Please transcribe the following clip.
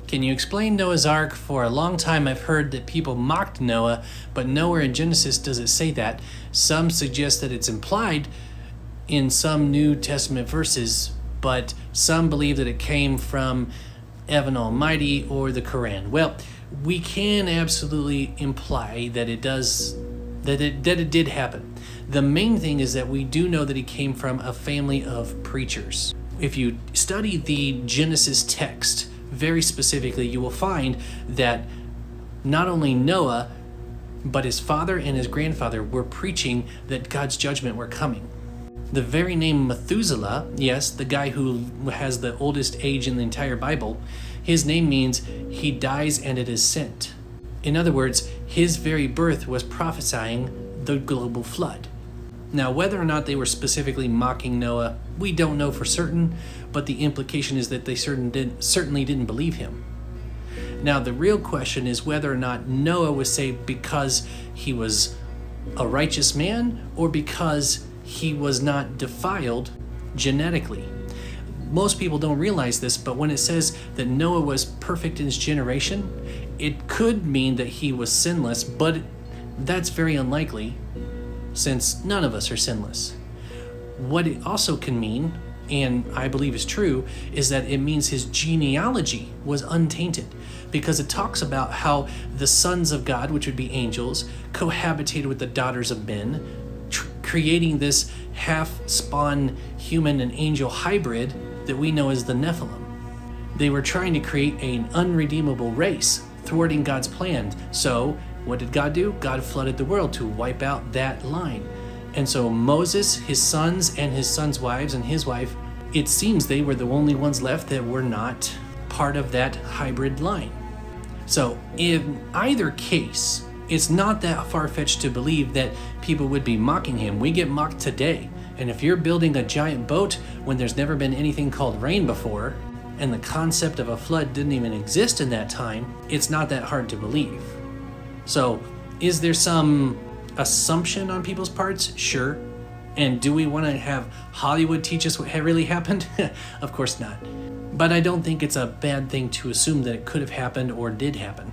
Can you explain Noah's Ark? For a long time I've heard that people mocked Noah, but nowhere in Genesis does it say that. Some suggest that it's implied in some New Testament verses, but some believe that it came from Evan Almighty or the Quran. Well, we can absolutely imply that it did happen. The main thing is that we do know that he came from a family of preachers. If you study the Genesis text very specifically, you will find that not only Noah, but his father and his grandfather were preaching that God's judgment were coming. The very name Methuselah, yes, the guy who has the oldest age in the entire Bible, his name means he dies and it is sent. In other words, his very birth was prophesying the global flood. Now, whether or not they were specifically mocking Noah, we don't know for certain, but the implication is that they certainly didn't believe him. Now, the real question is whether or not Noah was saved because he was a righteous man or because he was not defiled genetically. Most people don't realize this, but when it says that Noah was perfect in his generation, it could mean that he was sinless, but that's very unlikely since none of us are sinless. What it also can mean, and I believe is true, is that it means his genealogy was untainted, because it talks about how the sons of God, which would be angels, cohabitated with the daughters of men, creating this half-spawn human and angel hybrid that we know as the Nephilim. They were trying to create an unredeemable race, thwarting God's plan. So what did God do? God flooded the world to wipe out that line. And so Moses, his sons, and his sons' wives, and his wife, it seems they were the only ones left that were not part of that hybrid line. So in either case, it's not that far-fetched to believe that people would be mocking him. We get mocked today. And if you're building a giant boat when there's never been anything called rain before, and the concept of a flood didn't even exist in that time, it's not that hard to believe. So, is there some assumption on people's parts? Sure. And do we want to have Hollywood teach us what really happened? Of course not. But I don't think it's a bad thing to assume that it could have happened or did happen.